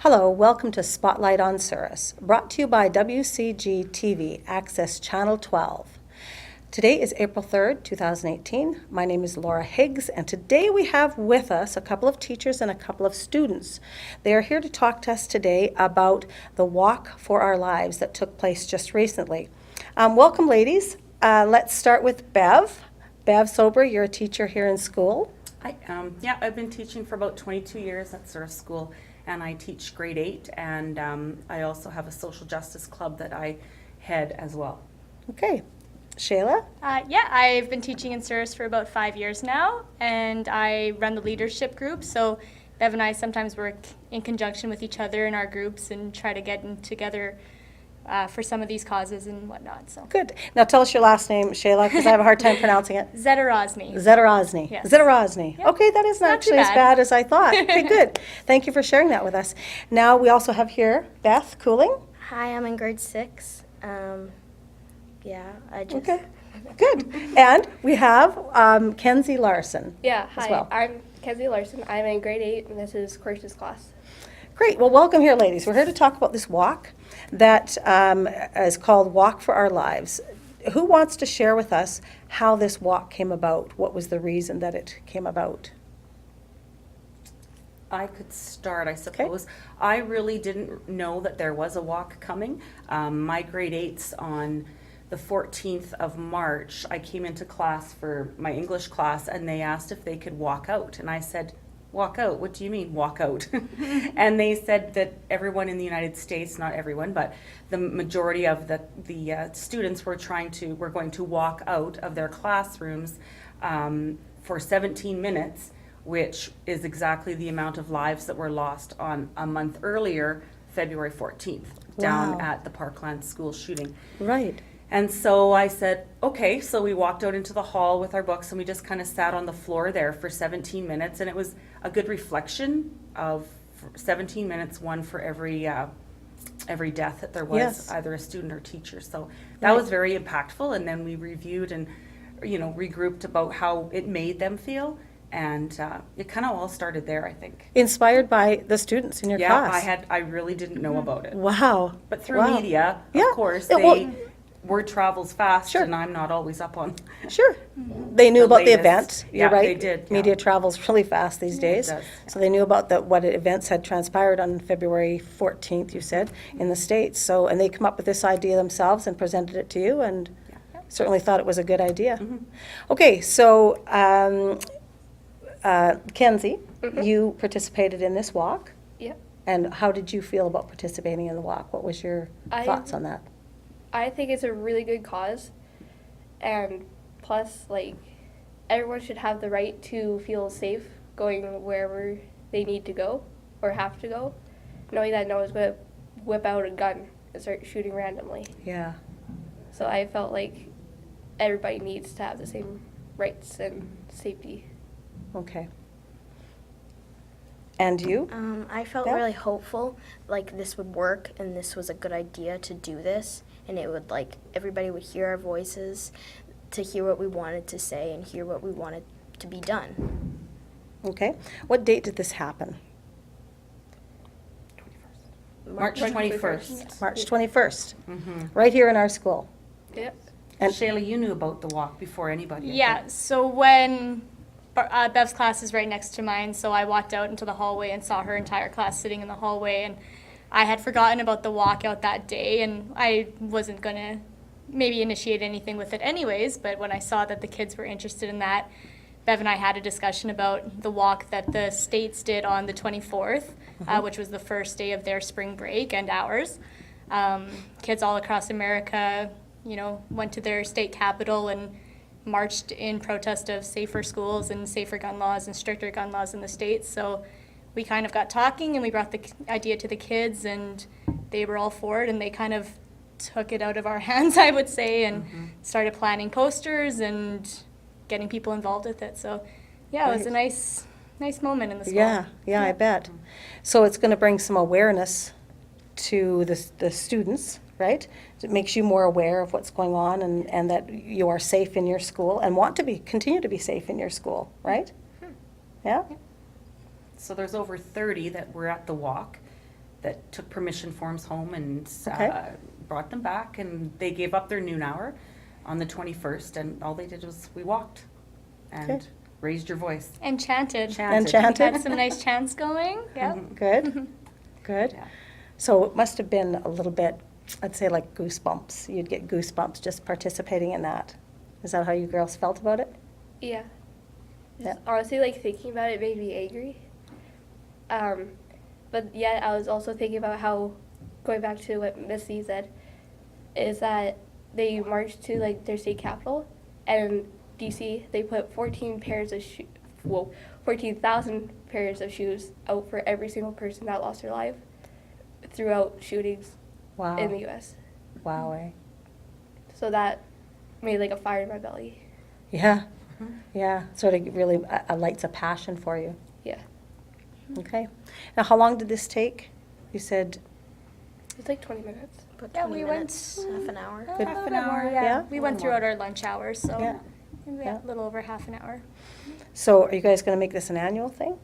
Hello, welcome to Spotlight on Souris, brought to you by WCG TV, Access Channel 12. Today is April 3rd, 2018. My name is Laura Higgs, and today we have with us a couple of teachers and a couple of students. They are here to talk to us today about the Walk for Our Lives that took place just recently. Welcome, ladies. Let's start with Bev. Bev Sober, you're a teacher here in school. I've been teaching for about 22 years at Souris School, and I teach grade 8, and I also have a social justice club that I head as well. Okay. Shayla? I've been teaching in Souris for about 5 years now, and I run the leadership group. So Bev and I sometimes work in conjunction with each other in our groups and try to get together for some of these causes and whatnot. So Good. Now tell us your last name, Shayla, because I have a hard time pronouncing it. Zetarozny. Zetarozny. Yes. Zetarozny. Yep. Okay, that isn't Not actually too as bad. bad as I thought. Okay, good. Thank you for sharing that with us. Now we also have here Beth Cooling. Hi, I'm in grade 6. Okay, good. And we have Kenzie Larson. Yeah, as hi, well. I'm Kenzie Larson. I'm in grade 8, and this is Court's class. Great. Well, welcome here, ladies. We're here to talk about this walk that is called Walk for Our Lives. Who wants to share with us how this walk came about? What was the reason that it came about? I could start, I suppose. I really didn't know that there was a walk coming. My grade 8's on the 14th of March. I came into class for my English class, and they asked if they could walk out. And I said, walk out? What do you mean, walk out? And they said that everyone in the United States, not everyone, but the majority of the students were going to walk out of their classrooms for 17 minutes, which is exactly the amount of lives that were lost on a month earlier, February 14th, down Wow. at the Parkland school shooting. Right. And so I said, okay, so we walked out into the hall with our books, and we just kind of sat on the floor there for 17 minutes, and it was a good reflection of 17 minutes, one for every death that there was, Yes. either a student or teacher. So that Right. was very impactful, and then we reviewed and regrouped about how it made them feel, and it kind of all started there, I think. Inspired by the students in your Yeah, class. I really didn't know about it. Wow. But through Wow. media, Yeah. of course, Yeah, well- word travels fast, Sure. and I'm not always up on. Sure. They knew The about the latest. event. You're Yeah, right. they did, yeah. Media travels really fast these days. does, So they knew about what events had transpired on February 14th, you said, in the States. So, and they come up with this idea themselves and presented it to you, and certainly thought it was a good idea. Mm-hmm. Okay, so Kenzie, you participated in this walk. Yep. And how did you feel about participating in the walk? What was your thoughts on that? I think it's a really good cause, and plus, everyone should have the right to feel safe going wherever they need to go or have to go, knowing that no one's going to whip out a gun and start shooting randomly. Yeah. So I felt like everybody needs to have the same rights and safety. Okay. And you? I felt Beth? really hopeful, like this would work and this was a good idea to do this, and it would, everybody would hear our voices, to hear what we wanted to say and hear what we wanted to be done. Okay. What date did this happen? March 21st. March 21st, Mm-hmm. right here in our school. Yep. And- Shayla, you knew about the walk before anybody. I yeah, think. so when Bev's class is right next to mine, so I walked out into the hallway and saw her entire class sitting in the hallway, and I had forgotten about the walkout that day, and I wasn't going to maybe initiate anything with it anyways, but when I saw that the kids were interested in that, Bev and I had a discussion about the walk that the States did on the 24th, which was the first day of their spring break and ours. Kids all across America, went to their state capital and marched in protest of safer schools and safer gun laws and stricter gun laws in the States. So we kind of got talking, and we brought the idea to the kids, and they were all for it, and they kind of took it out of our hands, I would say, and started planning posters and getting people involved with it. So yeah, it was a nice moment in the school. Yeah, I bet. So it's going to bring some awareness to the students, right? It makes you more aware of what's going on, and that you are safe in your school and want to continue to be safe in your school, right? Yeah? So there's over 30 that were at the walk. that took permission forms home and Okay. brought them back, and they gave up their noon hour on the 21st, and all they did was we walked and Okay. raised your voice. And chanted. And We chanted. had some nice chants going. Yep. Good, good. Yeah. So it must have been a little bit, I'd say like goosebumps. You'd get goosebumps just participating in that. Is that how you girls felt about it? Yeah. Yeah. Honestly, like thinking about it made me angry. But yet I was also thinking about how, going back to what Missy said, is that they marched to like their state capital, and in DC they put 14,000 pairs of shoes out for every single person that lost their life throughout shootings Wow. in the U.S. Wow, eh? So that made like a fire in my belly. Yeah, yeah. Sort of really lights a passion for you. Yeah. Okay. Now, how long did this take? You said, It's like 20 minutes. About Yeah, 20 we minutes, went half an hour. a Good. little Half an bit more, hour. yeah. Yeah. We went A little throughout our lunch hours, so Yeah. maybe Yeah. a little over half an hour. so are you guys going to make this an annual thing?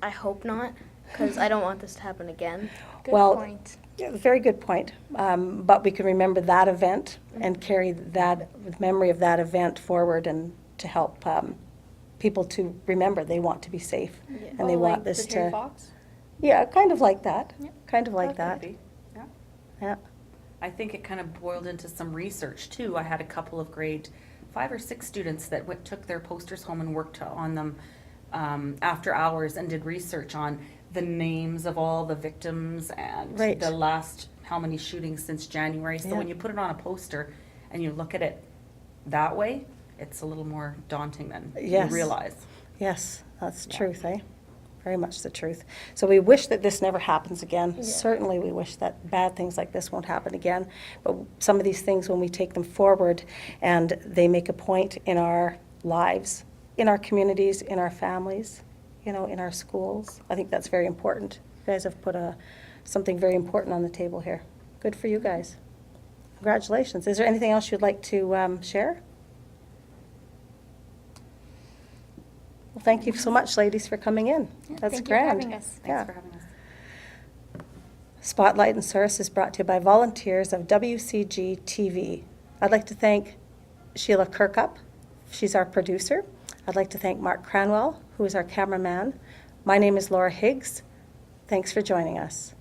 I hope not, because I don't want this to happen again. Good Well, point. Yeah, very good point. But we can remember that event and carry that memory of that event forward and to help people to remember they want to be safe Yeah. and they want like this the Terry to. Fox? Yeah, kind of like that. Yep. Kind of like That that. could be, yeah. Yeah. I think it kind of boiled into some research too. I had a couple of grade 5 or 6 students that took their posters home and worked on them after hours and did research on the names of all the victims and Right. the last how many shootings since January. So Yeah. when you put it on a poster and you look at it that way, it's a little more daunting than Yes. you realize. Yes, that's the Yeah. truth, eh? Very much the truth. So we wish that this never happens again. Yeah. Certainly, we wish that bad things like this won't happen again. But some of these things, when we take them forward and they make a point in our lives, in our communities, in our families, you know, in our schools, I think that's very important. You guys have put something very important on the table here. Good for you guys. Congratulations. Is there anything else you'd like to share? Well, thank you so much, ladies, for coming in. Yeah, That's thank grand. you for having us. Yeah. Thanks for having us. Spotlight in Souris is brought to you by volunteers of WCG TV. I'd like to thank Sheila Kirkup. She's our producer. I'd like to thank Mark Cranwell, who is our cameraman. My name is Laura Higgs. Thanks for joining us.